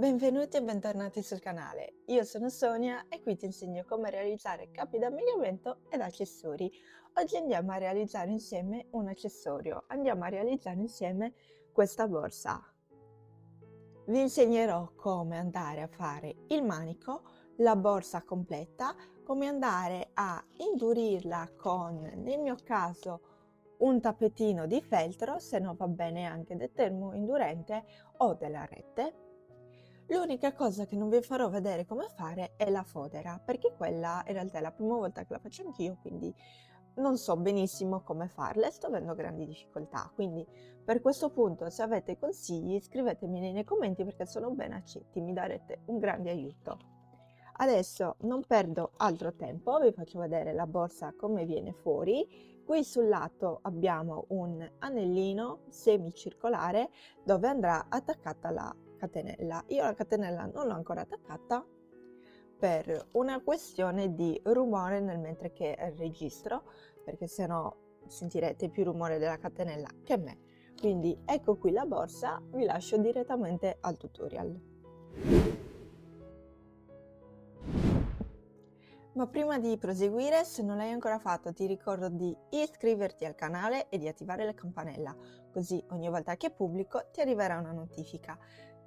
Benvenuti e bentornati sul canale. Io sono Sonia e qui ti insegno come realizzare capi d'abbigliamento ed accessori. Oggi andiamo a realizzare insieme un accessorio. Andiamo a realizzare insieme questa borsa. Vi insegnerò come andare a fare il manico, la borsa completa, come andare a indurirla con, nel mio caso, un tappetino di feltro, se no va bene anche del termo indurente o della rete. L'unica cosa che non vi farò vedere come fare è la fodera, perché quella in realtà è la prima volta che la faccio anch'io, quindi non so benissimo come farla e sto avendo grandi difficoltà. Quindi per questo punto, se avete consigli, scrivetemeli nei commenti perché sono ben accetti, mi darete un grande aiuto. Adesso non perdo altro tempo, vi faccio vedere la borsa come viene fuori. Qui sul lato abbiamo un anellino semicircolare dove andrà attaccata la catenella. Io la catenella non l'ho ancora attaccata per una questione di rumore nel mentre che registro, perché sennò sentirete più rumore della catenella che me. Quindi ecco qui la borsa, vi lascio direttamente al tutorial. Ma prima di proseguire, se non l'hai ancora fatto, ti ricordo di iscriverti al canale e di attivare la campanella, così ogni volta che pubblico ti arriverà una notifica.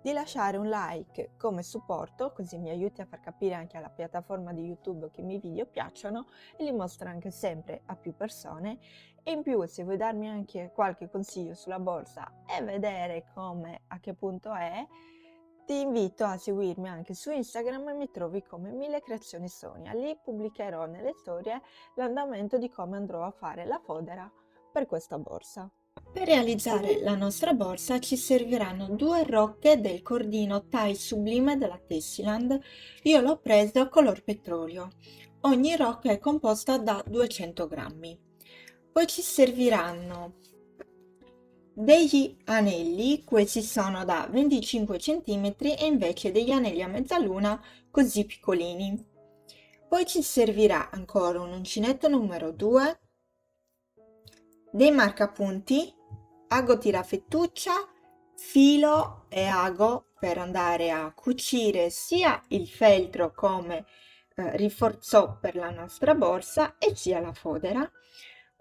Di lasciare un like come supporto, così mi aiuti a far capire anche alla piattaforma di YouTube che i miei video piacciono e li mostro anche sempre a più persone. E in più, se vuoi darmi anche qualche consiglio sulla borsa e vedere come, a che punto è, ti invito a seguirmi anche su Instagram e mi trovi come Mille Creazioni Sonia. Lì pubblicherò nelle storie l'andamento di come andrò a fare la fodera per questa borsa. Per realizzare la nostra borsa ci serviranno due rocche del cordino Tie Sublime della Tessiland. Io l'ho preso color petrolio. Ogni rocca è composta da 200 grammi. Poi ci serviranno degli anelli, questi sono da 25 cm e invece degli anelli a mezzaluna così piccolini. Poi ci servirà ancora un uncinetto numero 2, dei marcapunti, ago tirafettuccia, filo e ago per andare a cucire sia il feltro come rinforzò per la nostra borsa e sia la fodera.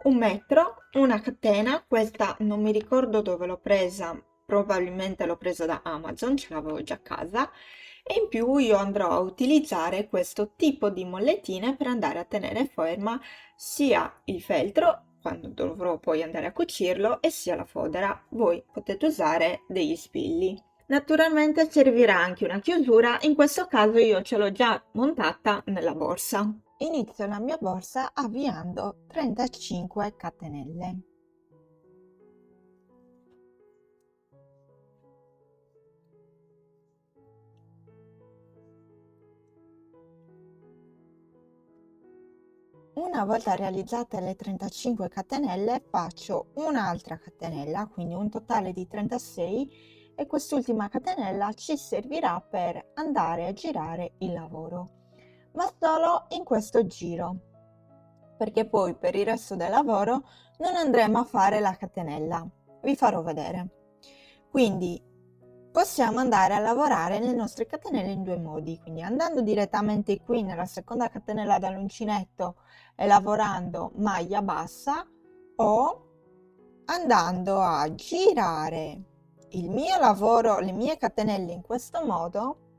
Un metro, una catena, questa non mi ricordo dove l'ho presa, probabilmente l'ho presa da Amazon, ce l'avevo già a casa, e in più io andrò a utilizzare questo tipo di mollettine per andare a tenere ferma sia il feltro quando dovrò poi andare a cucirlo e sia la fodera. Voi potete usare degli spilli. Naturalmente servirà anche una chiusura, in questo caso io ce l'ho già montata nella borsa. Inizio la mia borsa avviando 35 catenelle. Una volta realizzate le 35 catenelle faccio un'altra catenella, quindi un totale di 36, e quest'ultima catenella ci servirà per andare a girare il lavoro, ma solo in questo giro, perché poi per il resto del lavoro non andremo a fare la catenella. Vi farò vedere. Quindi possiamo andare a lavorare le nostre catenelle in due modi, quindi andando direttamente qui nella seconda catenella dall'uncinetto e lavorando maglia bassa, o andando a girare il mio lavoro, le mie catenelle in questo modo,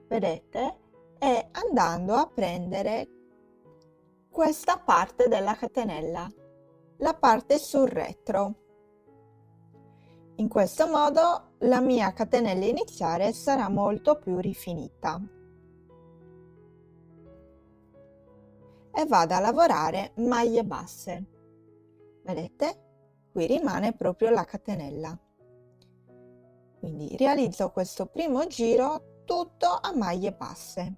vedete, e andando a prendere questa parte della catenella, la parte sul retro. In questo modo la mia catenella iniziale sarà molto più rifinita e vado a lavorare maglie basse. Vedete? Qui rimane proprio la catenella. Quindi realizzo questo primo giro tutto a maglie basse.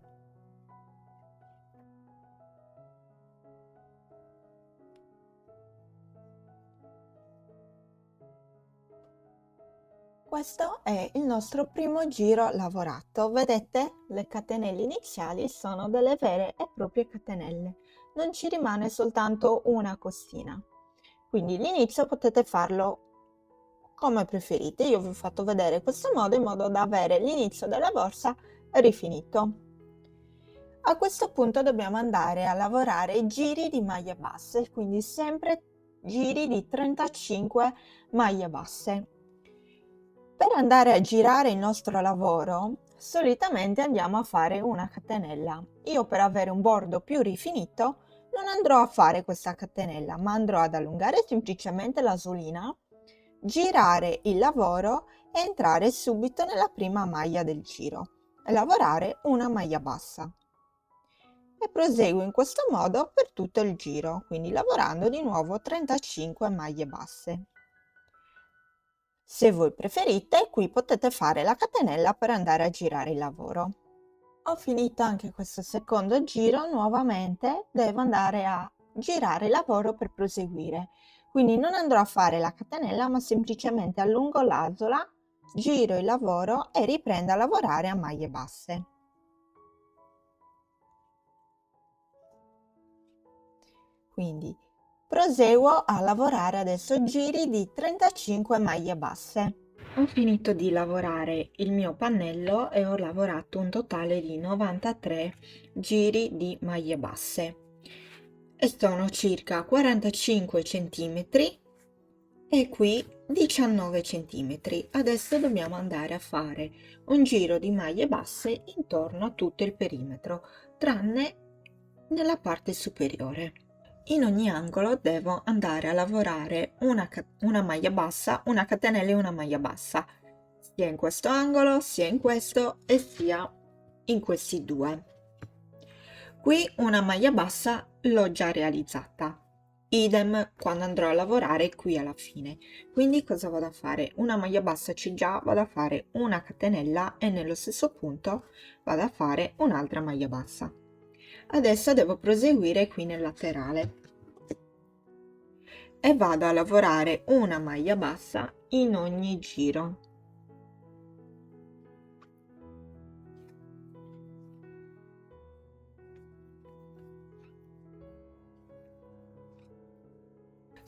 Questo è il nostro primo giro lavorato. Vedete? Le catenelle iniziali sono delle vere e proprie catenelle. Non ci rimane soltanto una costina. Quindi l'inizio potete farlo come preferite. Io vi ho fatto vedere questo modo in modo da avere l'inizio della borsa rifinito. A questo punto dobbiamo andare a lavorare giri di maglie basse, quindi sempre giri di 35 maglie basse. Per andare a girare il nostro lavoro, solitamente andiamo a fare una catenella. Io, per avere un bordo più rifinito, non andrò a fare questa catenella, ma andrò ad allungare semplicemente la solina, girare il lavoro e entrare subito nella prima maglia del giro e lavorare una maglia bassa. E proseguo in questo modo per tutto il giro, quindi lavorando di nuovo 35 maglie basse. Se voi preferite, qui potete fare la catenella per andare a girare il lavoro. Ho finito anche questo secondo giro, nuovamente devo andare a girare il lavoro per proseguire. Quindi non andrò a fare la catenella, ma semplicemente allungo l'asola, giro il lavoro e riprendo a lavorare a maglie basse. Quindi proseguo a lavorare adesso giri di 35 maglie basse. Ho finito di lavorare il mio pannello e ho lavorato un totale di 93 giri di maglie basse e sono circa 45 cm e qui 19 cm. Adesso dobbiamo andare a fare un giro di maglie basse intorno a tutto il perimetro, tranne nella parte superiore. In ogni angolo devo andare a lavorare una maglia bassa, una catenella e una maglia bassa, sia in questo angolo, sia in questo e sia in questi due. Qui una maglia bassa l'ho già realizzata, idem quando andrò a lavorare qui alla fine. Quindi cosa vado a fare? Una maglia bassa c'è già, vado a fare una catenella e nello stesso punto vado a fare un'altra maglia bassa. Adesso devo proseguire qui nel laterale e vado a lavorare una maglia bassa in ogni giro.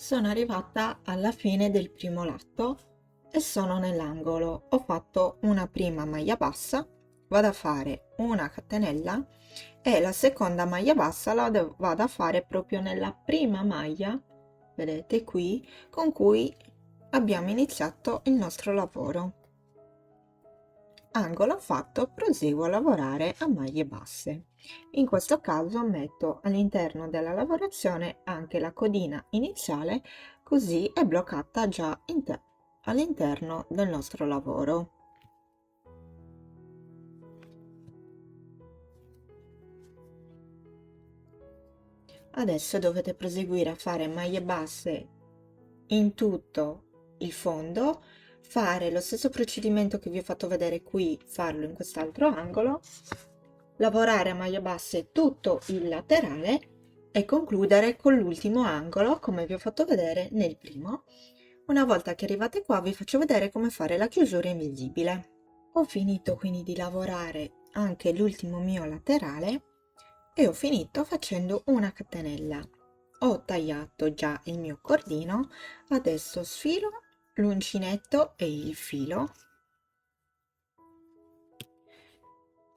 Sono arrivata alla fine del primo lato e sono nell'angolo. Ho fatto una prima maglia bassa, vado a fare una catenella e la seconda maglia bassa la vado a fare proprio nella prima maglia, vedete qui, con cui abbiamo iniziato il nostro lavoro. Angolo fatto, proseguo a lavorare a maglie basse. In questo caso metto all'interno della lavorazione anche la codina iniziale, così è bloccata già all'interno del nostro lavoro. Adesso dovete proseguire a fare maglie basse in tutto il fondo, fare lo stesso procedimento che vi ho fatto vedere qui, farlo in quest'altro angolo, lavorare a maglie basse tutto il laterale e concludere con l'ultimo angolo come vi ho fatto vedere nel primo. Una volta che arrivate qua vi faccio vedere come fare la chiusura invisibile. Ho finito quindi di lavorare anche l'ultimo mio laterale e ho finito facendo una catenella. Ho tagliato già il mio cordino, adesso sfilo l'uncinetto e il filo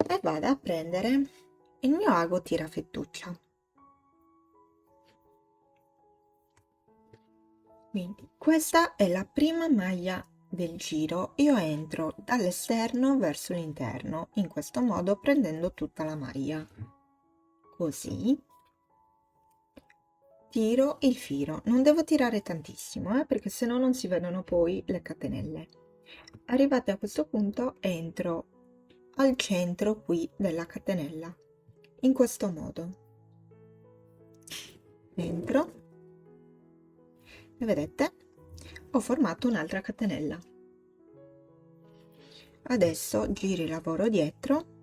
e vado a prendere il mio ago tirafettuccia. Quindi questa è la prima maglia del giro. Io entro dall'esterno verso l'interno in questo modo, prendendo tutta la maglia, così tiro il filo. Non devo tirare tantissimo perché sennò non si vedono poi le catenelle. Arrivate a questo punto entro al centro qui della catenella in questo modo, entro e vedete ho formato un'altra catenella. Adesso giro il lavoro dietro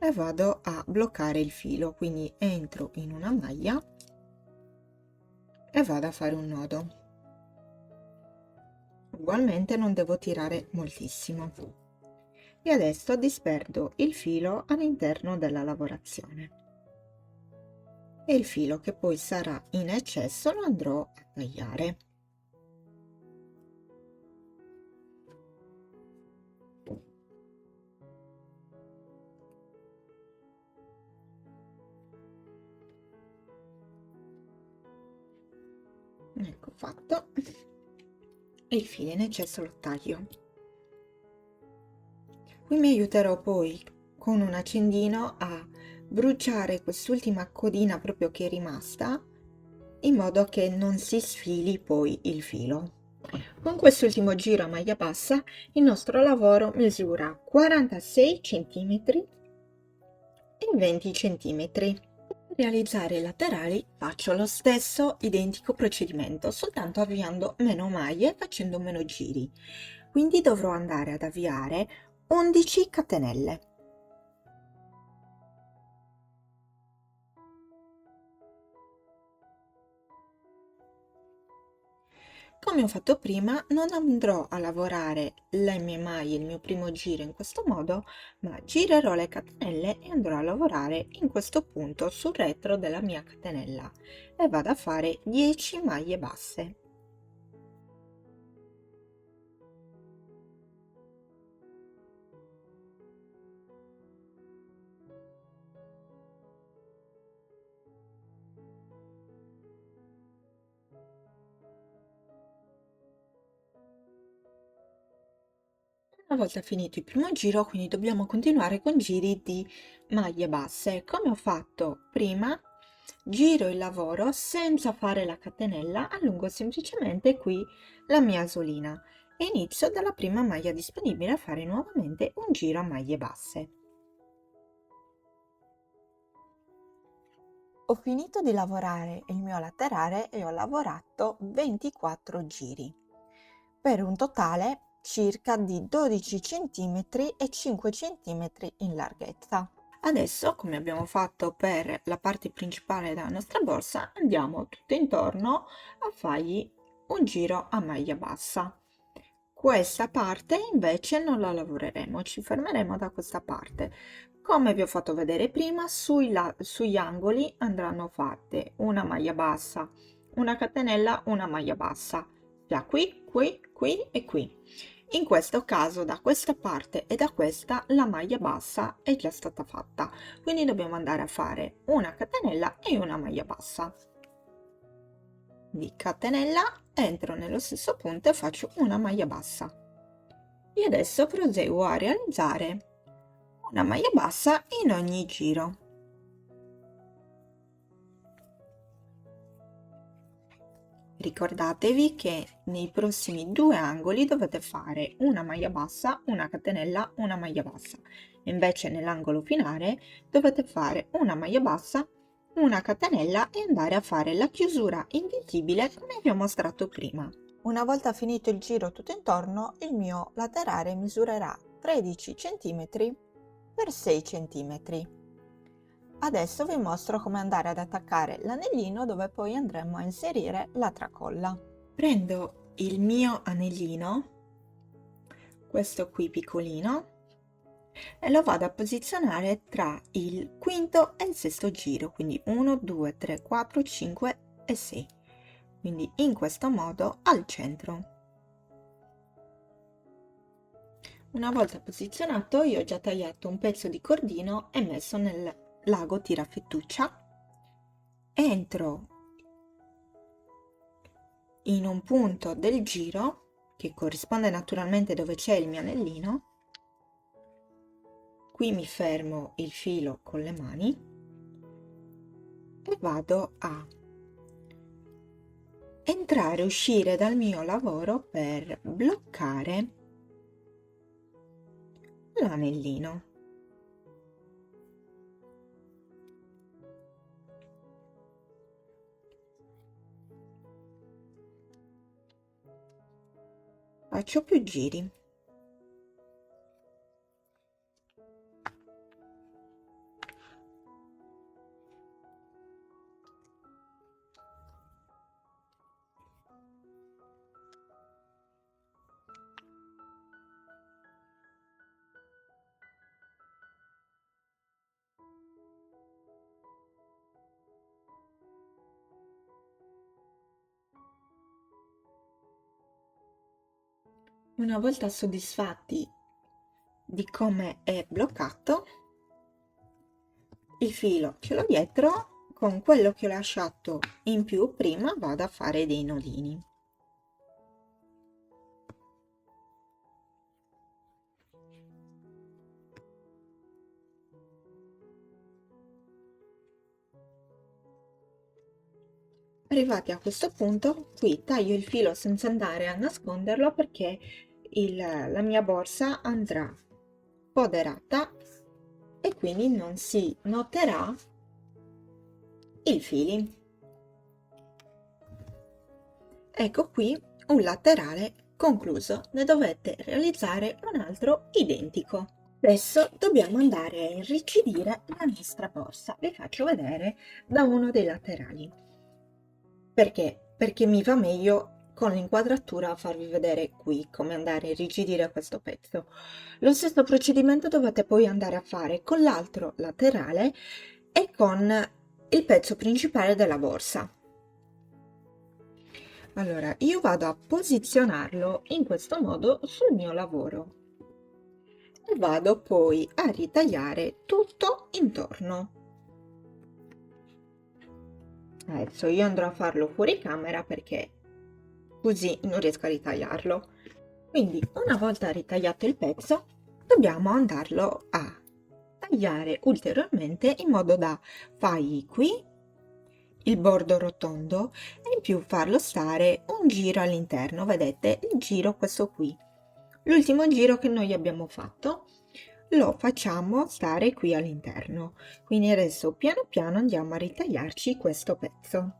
e vado a bloccare il filo, quindi entro in una maglia e vado a fare un nodo. Ugualmente non devo tirare moltissimo e adesso disperdo il filo all'interno della lavorazione e il filo che poi sarà in eccesso lo andrò a tagliare. fatto e il filo in eccesso lo taglio. Qui mi aiuterò poi con un accendino a bruciare quest'ultima codina proprio che è rimasta, in modo che non si sfili poi il filo. Con quest'ultimo giro a maglia bassa il nostro lavoro misura 46 cm e 20 cm. Per realizzare i laterali faccio lo stesso identico procedimento, soltanto avviando meno maglie e facendo meno giri. Quindi dovrò andare ad avviare 11 catenelle. Come ho fatto prima, non andrò a lavorare le mie maglie, il mio primo giro in questo modo, ma girerò le catenelle e andrò a lavorare in questo punto sul retro della mia catenella e vado a fare 10 maglie basse. Una volta finito il primo giro, quindi dobbiamo continuare con giri di maglie basse. Come ho fatto prima, giro il lavoro senza fare la catenella, allungo semplicemente qui la mia asolina e inizio dalla prima maglia disponibile a fare nuovamente un giro a maglie basse. Ho finito di lavorare il mio laterale e ho lavorato 24 giri per un totale circa di 12 cm e 5 cm in larghezza. Adesso, come abbiamo fatto per la parte principale della nostra borsa, andiamo tutto intorno a fargli un giro a maglia bassa. Questa parte invece non la lavoreremo, ci fermeremo da questa parte. Come vi ho fatto vedere prima, sugli angoli andranno fatte una maglia bassa, una catenella, una maglia bassa, da qui, qui, qui e qui. In questo caso da questa parte e da questa la maglia bassa è già stata fatta, quindi dobbiamo andare a fare una catenella e una maglia bassa. Di catenella entro nello stesso punto e faccio una maglia bassa. E adesso proseguo a realizzare una maglia bassa in ogni giro. Ricordatevi che nei prossimi due angoli dovete fare una maglia bassa, una catenella, una maglia bassa. Invece nell'angolo finale dovete fare una maglia bassa, una catenella e andare a fare la chiusura invisibile come vi ho mostrato prima. Una volta finito il giro tutto intorno, il mio laterale misurerà 13 cm per 6 cm. Adesso vi mostro come andare ad attaccare l'anellino dove poi andremo a inserire la tracolla. Prendo il mio anellino, questo qui piccolino, e lo vado a posizionare tra il quinto e il sesto giro, quindi 1, 2, 3, 4, 5 e 6. Quindi in questo modo al centro. Una volta posizionato, io ho già tagliato un pezzo di cordino e messo nel l'ago tirafettuccia, entro in un punto del giro che corrisponde naturalmente dove c'è il mio anellino, qui mi fermo il filo con le mani e vado a entrare e uscire dal mio lavoro per bloccare l'anellino. Faccio più giri. Una volta soddisfatti di come è bloccato, il filo ce l'ho dietro, con quello che ho lasciato in più prima vado a fare dei nodini. Arrivati a questo punto, qui taglio il filo senza andare a nasconderlo perché la mia borsa andrà foderata e quindi non si noterà il fili. Ecco qui un laterale concluso, ne dovete realizzare un altro identico. Adesso dobbiamo andare a irrigidire la nostra borsa. Vi faccio vedere da uno dei laterali. Perché? Perché mi va meglio con l'inquadratura farvi vedere qui come andare a irrigidire questo pezzo. Lo stesso procedimento dovete poi andare a fare con l'altro laterale e con il pezzo principale della borsa. Allora, io vado a posizionarlo in questo modo sul mio lavoro e vado poi a ritagliare tutto intorno. Adesso io andrò a farlo fuori camera perché così non riesco a ritagliarlo. Quindi una volta ritagliato il pezzo dobbiamo andarlo a tagliare ulteriormente in modo da fargli qui il bordo rotondo e in più farlo stare un giro all'interno. Vedete il giro, questo qui, l'ultimo giro che noi abbiamo fatto lo facciamo stare qui all'interno. Quindi adesso piano piano andiamo a ritagliarci questo pezzo.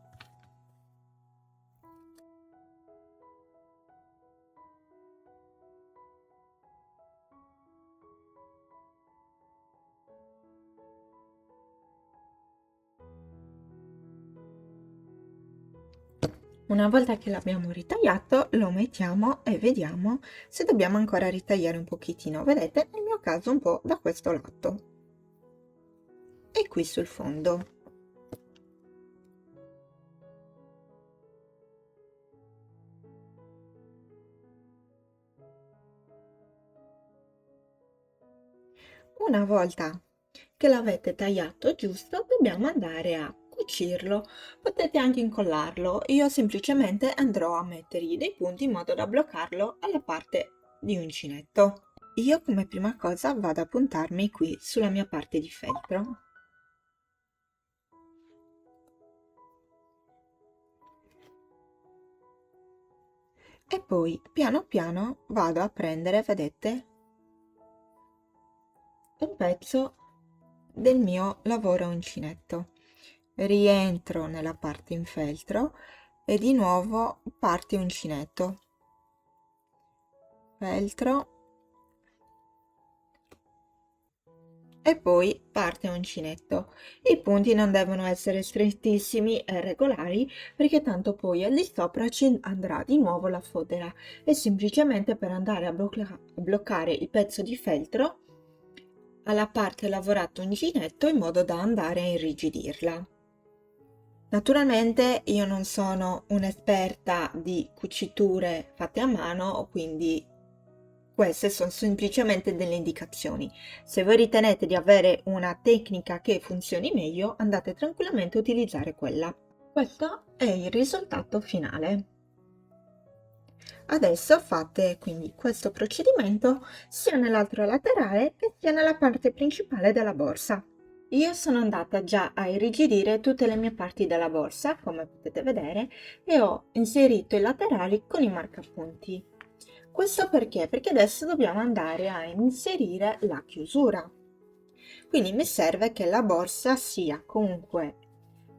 Una volta che l'abbiamo ritagliato lo mettiamo e vediamo se dobbiamo ancora ritagliare un pochettino. Vedete, nel mio caso un po' da questo lato e qui sul fondo. Una volta che l'avete tagliato giusto, dobbiamo andare a cucirlo. Potete anche incollarlo. Io semplicemente andrò a mettergli dei punti in modo da bloccarlo alla parte di uncinetto. Io come prima cosa vado a puntarmi qui sulla mia parte di feltro. E poi piano piano vado a prendere, vedete, un pezzo del mio lavoro a uncinetto. Rientro nella parte in feltro e di nuovo parte uncinetto, feltro e poi parte uncinetto. I punti non devono essere strettissimi e regolari perché tanto poi al di sopra ci andrà di nuovo la fodera. È semplicemente per andare a bloccare il pezzo di feltro alla parte lavorata uncinetto in modo da andare a irrigidirla. Naturalmente io non sono un'esperta di cuciture fatte a mano, quindi queste sono semplicemente delle indicazioni. Se voi ritenete di avere una tecnica che funzioni meglio, andate tranquillamente a utilizzare quella. Questo è il risultato finale. Adesso fate quindi questo procedimento sia nell'altro laterale che sia nella parte principale della borsa. Io sono andata già a irrigidire tutte le mie parti della borsa, come potete vedere, e ho inserito i laterali con i marcapunti. Questo perché? Perché adesso dobbiamo andare a inserire la chiusura. Quindi mi serve che la borsa sia comunque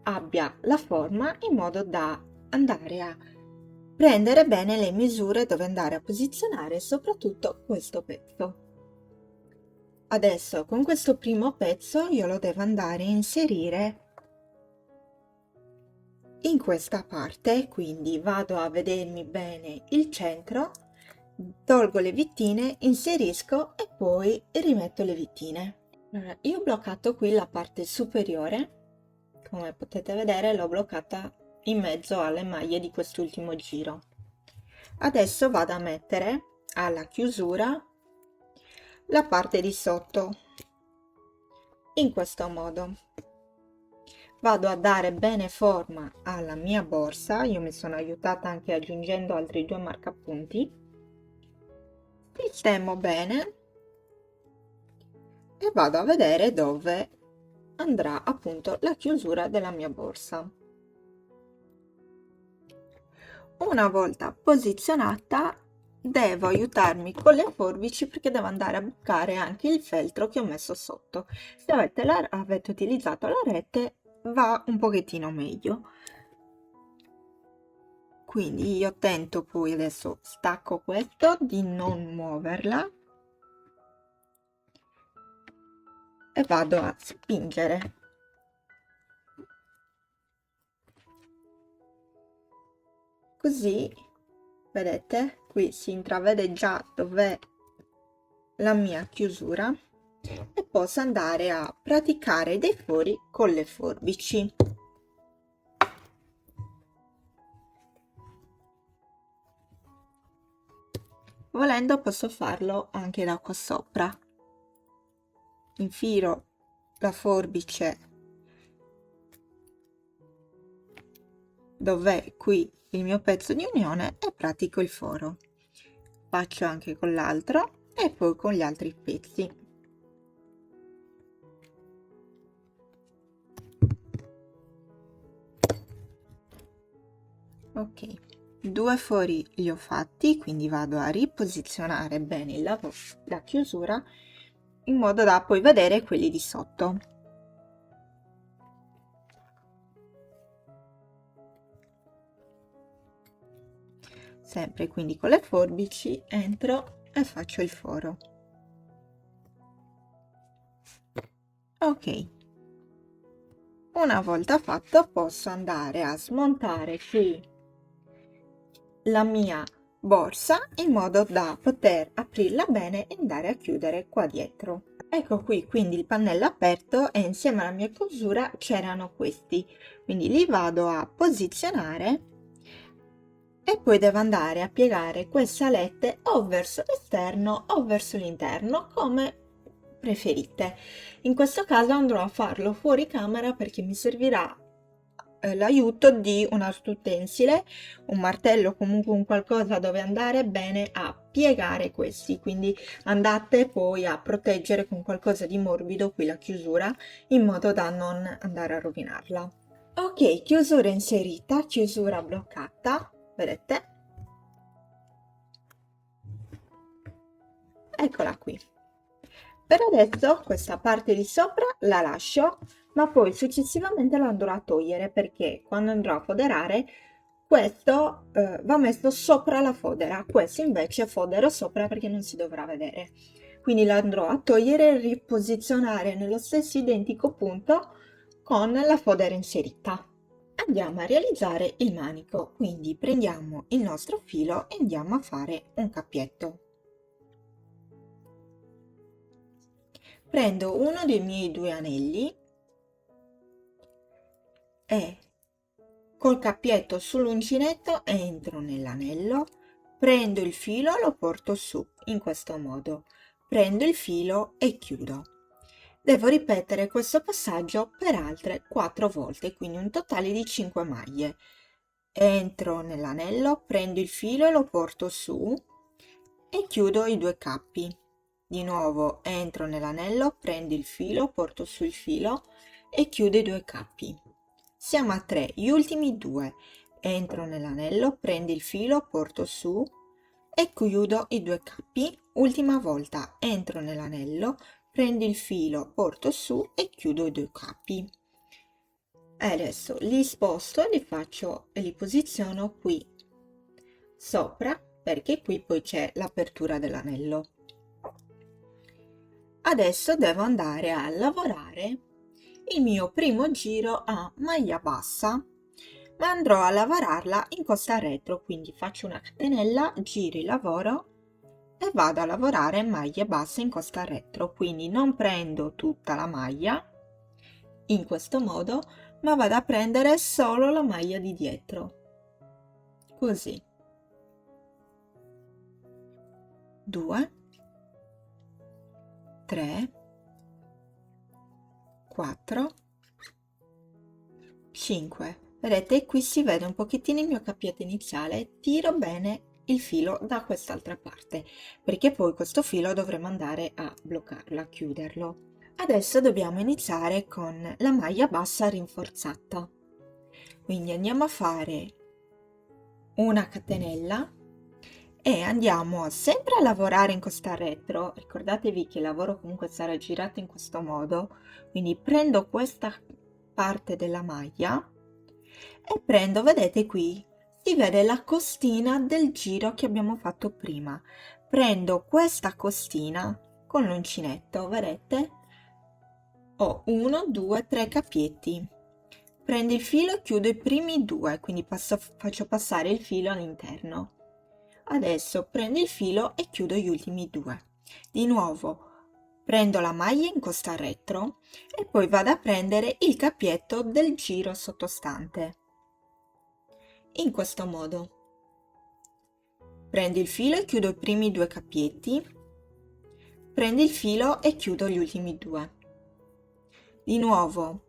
abbia la forma in modo da andare a prendere bene le misure dove andare a posizionare soprattutto questo pezzo. Adesso con questo primo pezzo io lo devo andare a inserire in questa parte, quindi vado a vedermi bene il centro, tolgo le vittine, inserisco e poi rimetto le vittine. Allora, io ho bloccato qui la parte superiore, come potete vedere l'ho bloccata in mezzo alle maglie di quest'ultimo giro. Adesso vado a mettere alla chiusura la parte di sotto in questo modo. Vado a dare bene forma alla mia borsa, io mi sono aiutata anche aggiungendo altri 2 marcapunti, sistemo bene e vado a vedere dove andrà appunto la chiusura della mia borsa. Una volta posizionata devo aiutarmi con le forbici perché devo andare a bucare anche il feltro che ho messo sotto. Se avete utilizzato la rete va un pochettino meglio. Quindi io tento, poi adesso stacco questo, di non muoverla e vado a spingere. Così, vedete, qui si intravede già dov'è la mia chiusura e posso andare a praticare dei fori con le forbici. Volendo posso farlo anche da qua sopra. Infilo la forbice dov'è qui il mio pezzo di unione e pratico il foro. Faccio anche con l'altro e poi con gli altri pezzi. Ok, 2 fori li ho fatti, quindi vado a riposizionare bene la chiusura in modo da poi vedere quelli di sotto. Sempre quindi con le forbici entro e faccio il foro. Ok, una volta fatto posso andare a smontare qui la mia borsa in modo da poter aprirla bene e andare a chiudere qua dietro. Ecco qui quindi il pannello aperto e insieme alla mia chiusura c'erano questi, quindi li vado a posizionare e poi devo andare a piegare queste alette o verso l'esterno o verso l'interno, come preferite. In questo caso andrò a farlo fuori camera perché mi servirà l'aiuto di un altro utensile, un martello, comunque un qualcosa dove andare bene a piegare questi, quindi andate poi a proteggere con qualcosa di morbido qui la chiusura in modo da non andare a rovinarla. Ok, chiusura inserita, chiusura bloccata, vedete? Eccola qui. Per adesso questa parte di sopra la lascio, ma poi successivamente la andrò a togliere perché quando andrò a foderare questo va messo sopra la fodera, questo invece fodero sopra perché non si dovrà vedere. Quindi la andrò a togliere e riposizionare nello stesso identico punto con la fodera inserita. Andiamo a realizzare il manico, quindi prendiamo il nostro filo e andiamo a fare un cappietto. Prendo uno dei miei 2 anelli e col cappietto sull'uncinetto entro nell'anello, prendo il filo e lo porto su in questo modo, prendo il filo e chiudo. Devo ripetere questo passaggio per altre 4 volte, quindi un totale di 5 maglie. Entro nell'anello, prendo il filo e lo porto su e chiudo i 2 cappi. Di nuovo entro nell'anello, prendo il filo, porto su il filo e chiudo i 2 cappi. Siamo a 3, gli ultimi 2. Entro nell'anello, prendo il filo, porto su e chiudo i 2 cappi. Ultima volta entro nell'anello, prendo il filo, porto su e chiudo i 2 cappi. E adesso li sposto e li faccio e li posiziono qui sopra perché qui poi c'è l'apertura dell'anello. Adesso devo andare a lavorare il mio primo giro a maglia bassa, ma andrò a lavorarla in costa retro, quindi faccio una catenella, giri, lavoro e vado a lavorare maglie basse in costa retro, quindi non prendo tutta la maglia in questo modo, ma vado a prendere solo la maglia di dietro, così. 2, 3, 4, 5. Vedete, qui si vede un pochettino il mio cappietto iniziale, tiro bene il filo da quest'altra parte, perché poi questo filo dovremo andare a bloccarlo, a chiuderlo. Adesso dobbiamo iniziare con la maglia bassa rinforzata. Quindi andiamo a fare una catenella e andiamo sempre a lavorare in costa retro. Ricordatevi che il lavoro comunque sarà girato in questo modo, quindi prendo questa parte della maglia e prendo, vedete qui, si vede la costina del giro che abbiamo fatto prima. Prendo questa costina con l'uncinetto, vedete? Ho 1, 2, 3 capietti. Prendo il filo e chiudo i primi due, quindi faccio passare il filo all'interno. Adesso prendo il filo e chiudo gli ultimi due. Di nuovo prendo la maglia in costa retro e poi vado a prendere il cappietto del giro sottostante. In questo modo. Prendo il filo e chiudo i primi due cappietti. Prendo il filo e chiudo gli ultimi due. Di nuovo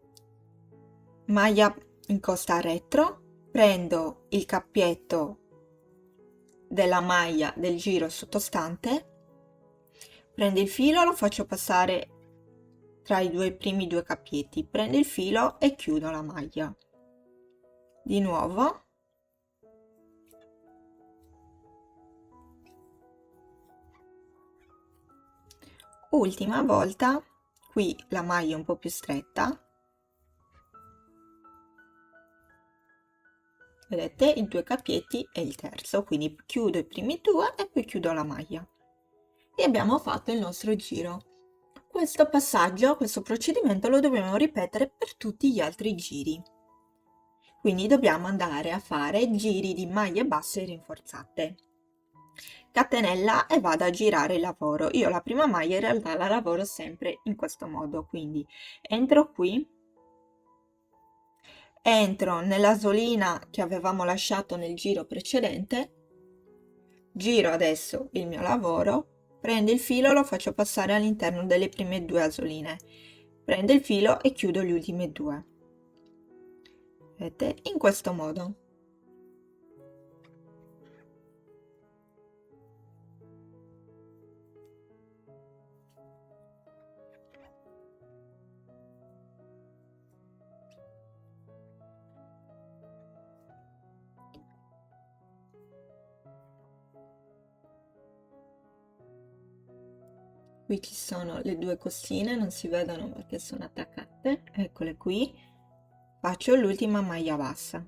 maglia in costa retro, prendo il cappietto della maglia del giro sottostante, prendo il filo, lo faccio passare tra i primi due cappietti, prendo il filo e chiudo la maglia. Di nuovo ultima volta, qui la maglia è un po' più stretta, vedete i due cappietti e il terzo, quindi chiudo i primi due e poi chiudo la maglia e abbiamo fatto il nostro giro. Questo passaggio, questo procedimento lo dobbiamo ripetere per tutti gli altri giri, quindi dobbiamo andare a fare giri di maglie basse rinforzate. Catenella e vado a girare il lavoro. Io la prima maglia in realtà la lavoro sempre in questo modo, quindi entro qui, entro nella solina che avevamo lasciato nel giro precedente, giro adesso il mio lavoro, prendo il filo, lo faccio passare all'interno delle prime due asoline, prendo il filo e chiudo gli ultimi due. Vedete? In questo modo. Qui ci sono le due costine, non si vedono perché sono attaccate, eccole qui. Faccio l'ultima maglia bassa.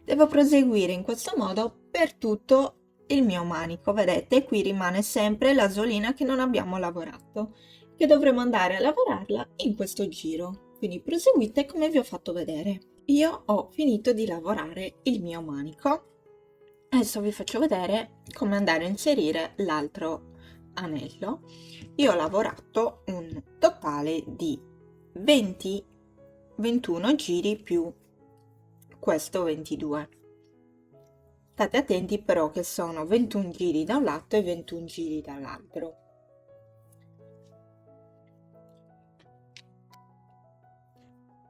Devo proseguire in questo modo per tutto il mio manico, vedete? Qui rimane sempre la solina che non abbiamo lavorato, che dovremo andare a lavorarla in questo giro. Quindi proseguite come vi ho fatto vedere. Io ho finito di lavorare il mio manico. Adesso vi faccio vedere come andare a inserire l'altro anello. Io ho lavorato un totale di 21 giri più questo 22. State attenti però che sono 21 giri da un lato e 21 giri dall'altro.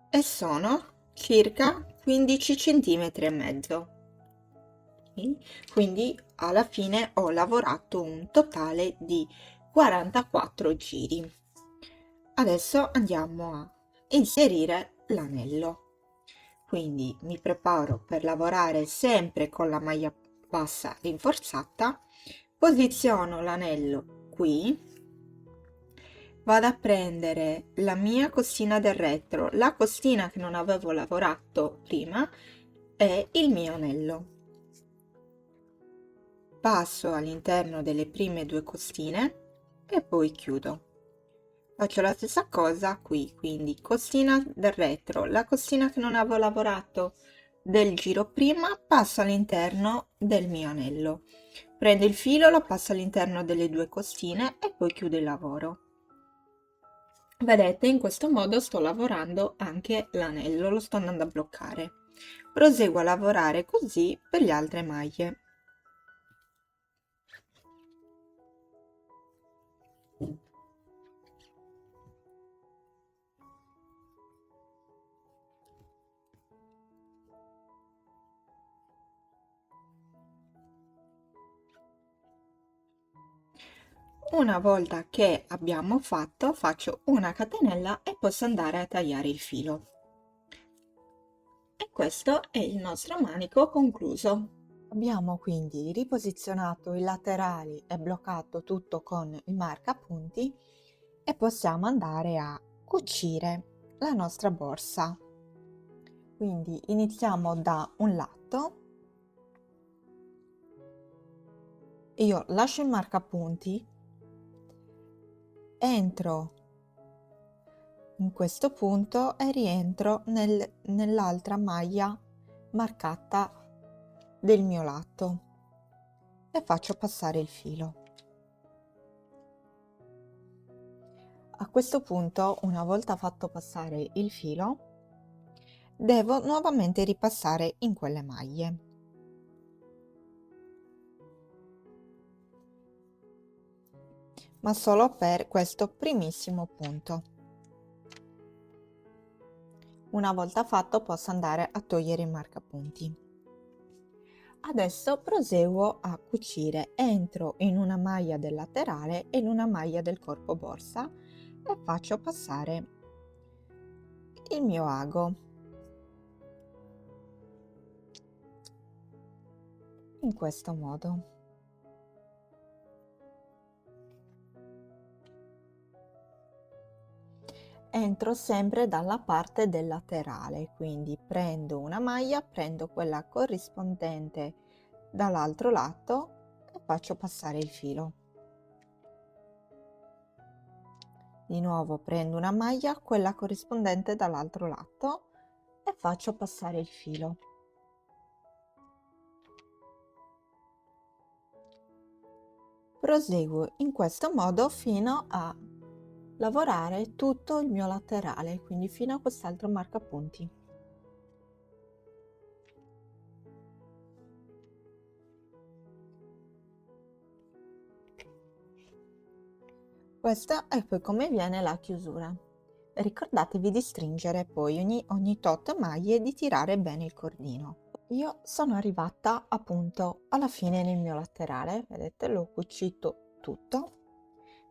E sono circa 15 centimetri e mezzo. Quindi alla fine ho lavorato un totale di 44 giri. Adesso andiamo a inserire l'anello. Quindi mi preparo per lavorare sempre con la maglia bassa rinforzata, posiziono l'anello qui, vado a prendere la mia costina del retro, la costina che non avevo lavorato prima e il mio anello. Passo all'interno delle prime due costine e poi chiudo. Faccio la stessa cosa qui, quindi costina del retro, la costina che non avevo lavorato del giro prima passo all'interno del mio anello, prendo il filo, lo passo all'interno delle due costine e poi chiudo il lavoro. Vedete, in questo modo sto lavorando anche l'anello, lo sto andando a bloccare. Proseguo a lavorare così per le altre maglie. Una volta che abbiamo fatto, faccio una catenella e posso andare a tagliare il filo. E questo è il nostro manico concluso. Abbiamo quindi riposizionato i laterali e bloccato tutto con il marcapunti e possiamo andare a cucire la nostra borsa. Quindi iniziamo da un lato. Io lascio il marcapunti, entro in questo punto e rientro nell'altra maglia marcata del mio lato e faccio passare il filo. A questo punto, una volta fatto passare il filo, devo nuovamente ripassare in quelle maglie. Ma solo per questo primissimo punto. Una volta fatto posso andare a togliere i marcapunti. Adesso proseguo a cucire, entro in una maglia del laterale e in una maglia del corpo borsa e faccio passare il mio ago in questo modo. Entro sempre dalla parte del laterale, quindi prendo una maglia, prendo quella corrispondente dall'altro lato e faccio passare il filo. Di nuovo prendo una maglia, quella corrispondente dall'altro lato e faccio passare il filo. Proseguo in questo modo fino a lavorare tutto il mio laterale, quindi fino a quest'altro marcapunti. Questa è poi come viene la chiusura. Ricordatevi di stringere poi ogni tot maglie e di tirare bene il cordino. Io sono arrivata appunto alla fine nel mio laterale, vedete, l'ho cucito tutto.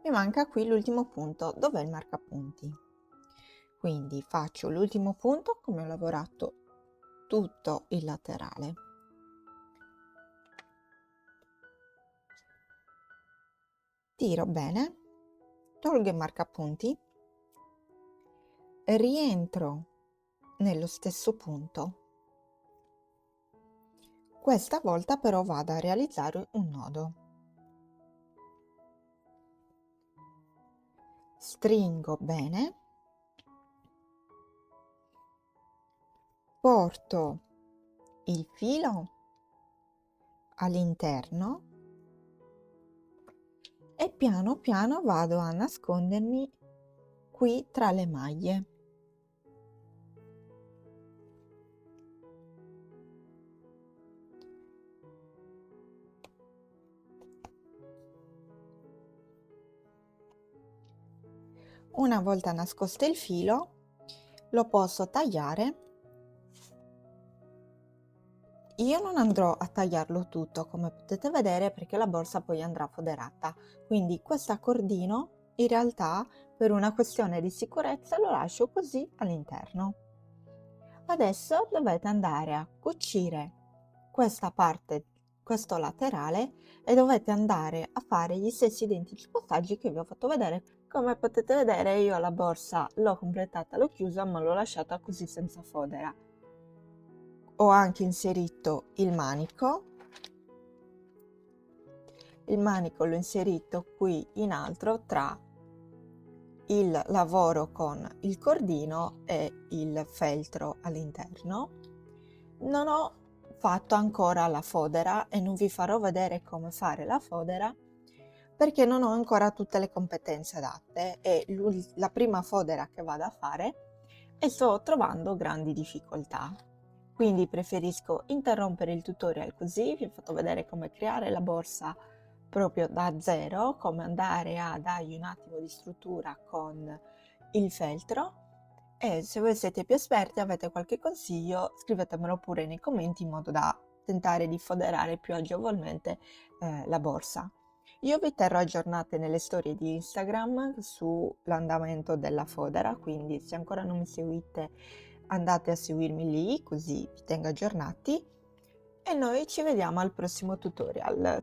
Mi manca qui l'ultimo punto, dove è il marcapunti. Quindi faccio l'ultimo punto come ho lavorato tutto il laterale. Tiro bene, tolgo il marcapunti, rientro nello stesso punto. Questa volta però vado a realizzare un nodo. Stringo bene, porto il filo all'interno e piano piano vado a nascondermi qui tra le maglie. Una volta nascosto il filo, lo posso tagliare. Io non andrò a tagliarlo tutto, come potete vedere, perché la borsa poi andrà foderata. Quindi questo accordino, in realtà, per una questione di sicurezza, lo lascio così all'interno. Adesso dovete andare a cucire questa parte, questo laterale, e dovete andare a fare gli stessi identici passaggi che vi ho fatto vedere. Come potete vedere, io la borsa l'ho completata, l'ho chiusa, ma l'ho lasciata così senza fodera. Ho anche inserito il manico l'ho inserito qui in alto tra il lavoro con il cordino e il feltro all'interno. Non ho fatto ancora la fodera e non vi farò vedere come fare la fodera perché non ho ancora tutte le competenze adatte, è la prima fodera che vado a fare e sto trovando grandi difficoltà. Quindi preferisco interrompere il tutorial così, vi ho fatto vedere come creare la borsa proprio da zero, come andare a dargli un attimo di struttura con il feltro, e se voi siete più esperti, avete qualche consiglio, scrivetemelo pure nei commenti in modo da tentare di foderare più agevolmente la borsa. Io vi terrò aggiornate nelle storie di Instagram sull'andamento della fodera, quindi se ancora non mi seguite andate a seguirmi lì così vi tengo aggiornati e noi ci vediamo al prossimo tutorial.